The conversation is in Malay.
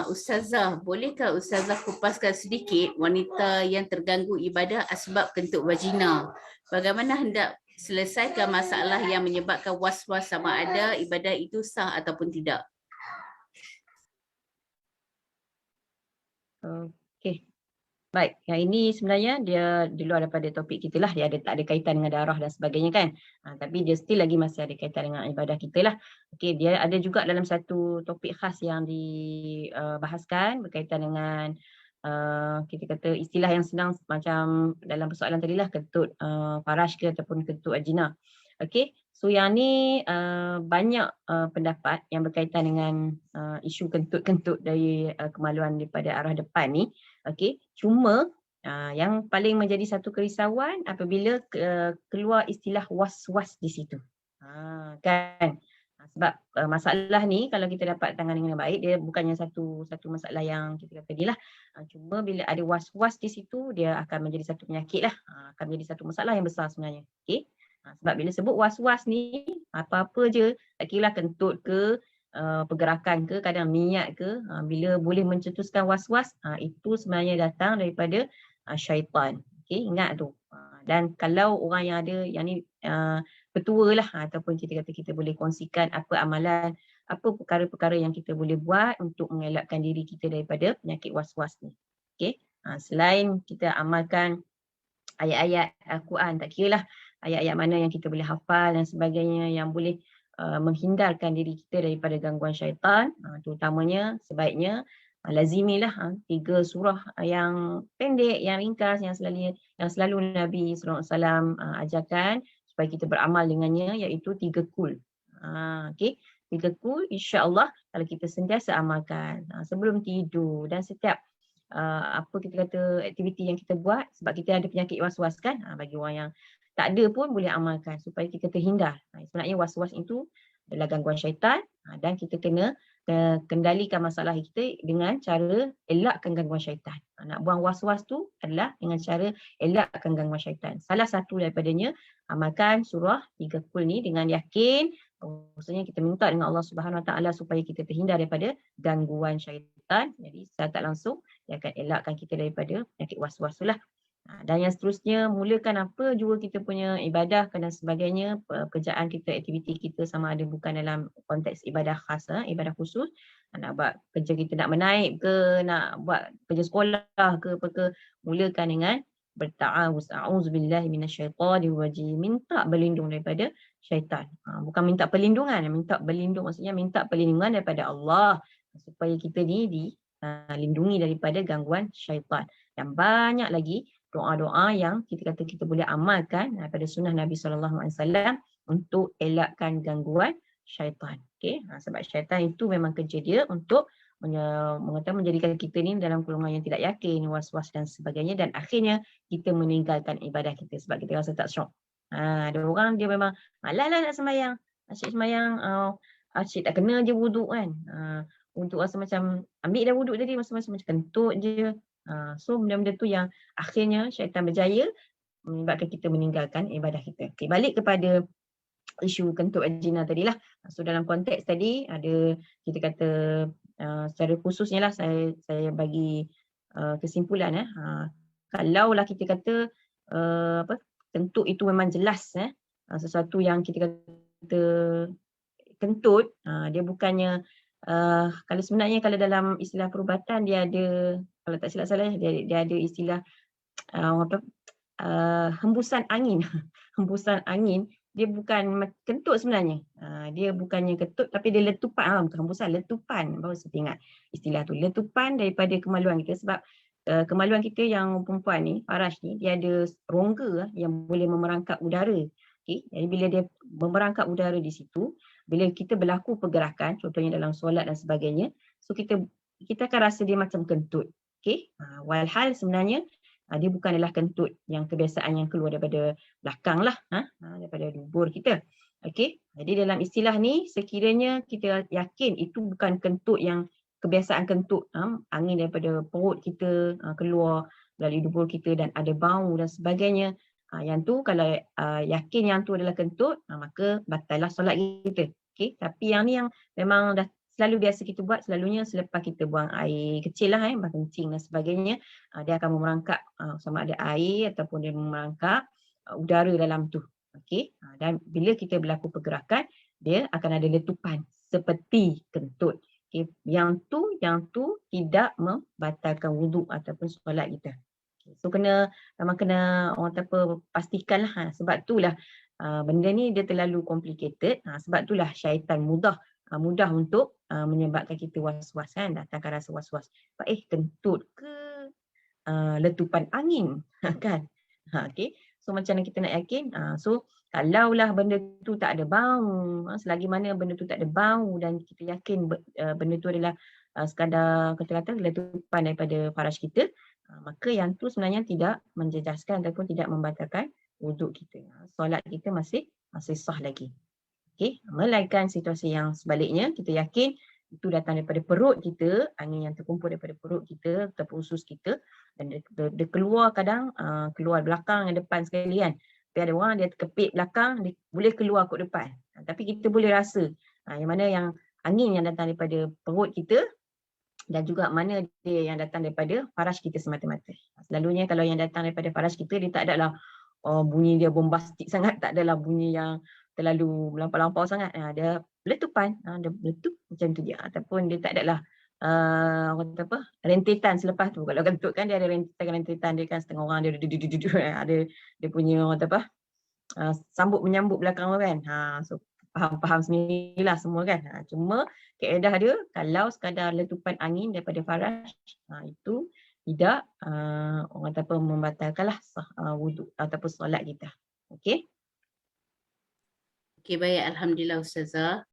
Ustazah, bolehkah Ustazah kupaskan sedikit wanita yang terganggu ibadah sebab kentut vagina? Bagaimana hendak selesaikan masalah yang menyebabkan was-was sama ada ibadah itu sah ataupun tidak? Okey. Baik, yang ini sebenarnya dia di luar daripada topik kita lah. Dia tak ada kaitan dengan darah dan sebagainya kan. Tapi dia still lagi masih ada kaitan dengan ibadah kita lah. Okey, dia ada juga dalam satu topik khas yang dibahaskan berkaitan dengan kita kata istilah yang senang macam dalam persoalan tadi lah, kentut farash ke ataupun kentut vagina. Okey, so yang ni banyak pendapat yang berkaitan dengan isu kentut-kentut dari kemaluan daripada arah depan ni. Okey, cuma yang paling menjadi satu kerisauan apabila keluar istilah was-was di situ. Kan? Sebab masalah ni kalau kita dapat tangani dengan baik, dia bukannya satu masalah yang kita kata ni lah. Cuma bila ada was-was di situ, dia akan menjadi satu penyakit lah. Akan menjadi satu masalah yang besar sebenarnya. Okey? Sebab bila sebut was-was ni, apa-apa je, tak kira lah kentut ke, pergerakan ke, kadang niat ke, bila boleh mencetuskan was-was, itu sebenarnya datang daripada syaitan. Okey, ingat tu. Dan kalau orang yang ada yang ni petua lah, ataupun kita kata kita boleh kongsikan apa amalan, apa perkara-perkara yang kita boleh buat untuk mengelakkan diri kita daripada penyakit was-was ni. Okey, selain kita amalkan ayat-ayat Al-Quran, tak kira lah ayat-ayat mana yang kita boleh hafal dan sebagainya yang boleh menghindarkan diri kita daripada gangguan syaitan, terutamanya sebaiknya lazimilah 3 surah yang pendek, yang ringkas, yang selalu Nabi SAW ajarkan supaya kita beramal dengannya, iaitu 3 kul. Okey, 3 kul insya-Allah kalau kita sentiasa amalkan sebelum tidur dan setiap apa kita kata aktiviti yang kita buat, sebab kita ada penyakit was-was kan, bagi orang yang tak ada pun boleh amalkan supaya kita terhindar. Sebenarnya was-was itu adalah gangguan syaitan, dan kita kena kendalikan masalah kita dengan cara elakkan gangguan syaitan. Nak buang was-was tu adalah dengan cara elakkan gangguan syaitan. Salah satu daripadanya, amalkan surah 3 kul ni dengan yakin. Maksudnya kita minta dengan Allah Subhanahu Wa Taala supaya kita terhindar daripada gangguan syaitan. Jadi secara tak langsung dia akan elakkan kita daripada penyakit was-was tu lah. Dan yang seterusnya, mulakan apa jua kita punya ibadah dan sebagainya, pekerjaan kita, aktiviti kita, sama ada bukan dalam konteks ibadah khas, ibadah khusus, nak buat kerja kita nak menaip ke, nak buat kerja sekolah ke apa ke, mulakan dengan berta'awuz, a'udzubillahi minasyaitanir rajim, minta berlindung daripada syaitan. Bukan minta perlindungan, minta berlindung maksudnya minta perlindungan daripada Allah supaya kita ni dilindungi daripada gangguan syaitan. Dan banyak lagi doa-doa yang kita kata kita boleh amalkan daripada sunnah Nabi SAW untuk elakkan gangguan syaitan. Okay? Sebab syaitan itu memang kerja dia untuk menjadikan kita ni dalam golongan yang tidak yakin, was-was dan sebagainya, dan akhirnya kita meninggalkan ibadah kita sebab kita rasa tak syok. Ada orang dia memang malas lah nak sembahyang. Asyik sembahyang, asyik tak kena je wuduk kan. Untuk rasa macam ambil dah wuduk tadi, macam kentut je. So benda-benda tu yang akhirnya syaitan berjaya menyebabkan kita meninggalkan ibadah kita. Okay, balik kepada isu kentut vagina tadilah. So dalam konteks tadi ada kita kata secara khususnya lah saya bagi kesimpulan kalaulah kita kata kentut itu memang jelas sesuatu yang kita kata kentut, dia bukannya kalau sebenarnya kalau dalam istilah perubatan dia ada, kalau tak silap salah dia ada istilah hembusan angin. Hembusan angin dia bukan kentut sebenarnya. Dia bukannya kentut tapi dia letupan, bukan hembusan, letupan. Baru saya ingat istilah tu, letupan daripada kemaluan kita sebab kemaluan kita yang perempuan ni, farash ni, dia ada rongga yang boleh memerangkap udara. Okay? Jadi bila dia memerangkap udara di situ, bila kita berlaku pergerakan, contohnya dalam solat dan sebagainya, so kita akan rasa dia macam kentut. Okay? Walhal sebenarnya dia bukan adalah kentut yang kebiasaan yang keluar daripada belakang lah, daripada dubur kita. Okey, jadi dalam istilah ni sekiranya kita yakin itu bukan kentut yang kebiasaan kentut, angin daripada perut kita keluar melalui dubur kita dan ada bau dan sebagainya, yang tu kalau yakin yang tu adalah kentut, maka batallah solat kita. Okey, tapi yang ni yang memang dah selalu biasa kita buat selalunya selepas kita buang air kecil lah, kencing dan sebagainya, dia akan memerangkap sama ada air ataupun dia memerangkap udara dalam tu. Okey, dan bila kita berlaku pergerakan, dia akan ada letupan seperti kentut. Okay. Yang tu tidak membatalkan wuduk ataupun solat kita. Okay. So memang kena orang kata apa, pastikanlah, sebab itulah benda ni dia terlalu complicated. Sebab itulah syaitan mudah untuk menyebabkan kita was-was kan, datangkan rasa was-was. Kentut ke letupan angin kan. Okay. So macam mana kita nak yakin? So kalaulah benda tu tak ada bau, selagi mana benda tu tak ada bau dan kita yakin benda tu adalah sekadar kata-kata letupan daripada faraj kita, maka yang tu sebenarnya tidak menjejaskan ataupun tidak membatalkan wuduk kita. Solat kita masih sah lagi. Okey, melainkan situasi yang sebaliknya, kita yakin itu datang daripada perut kita, angin yang terkumpul daripada perut kita ataupun usus kita, dan dia keluar kadang keluar belakang dan depan sekali kan. Tapi ada orang dia terkepit belakang, dia boleh keluar kot depan. Tapi kita boleh rasa yang mana yang angin yang datang daripada perut kita dan juga mana dia yang datang daripada faraj kita semata-mata. Selalunya kalau yang datang daripada faraj kita, dia tak adalah bunyi dia bombastik sangat, tak adalah bunyi yang terlalu melampau-lampau sangat. Dia letupan, dia meletup macam tu dia. Ataupun dia tak adalah orang kata apa, rentetan selepas tu. Kalau kentut kan dia ada rentetan dia kan, setengah orang dia ada dia punya orang kata apa, sambut menyambut belakang tu kan. So faham sendirilah semua kan. Cuma kaedah dia kalau sekadar letupan angin daripada faraj, itu tidak orang kata apa, membatalkanlah wuduk ataupun solat kita. Okey. Okey, baik, alhamdulillah Ustazah.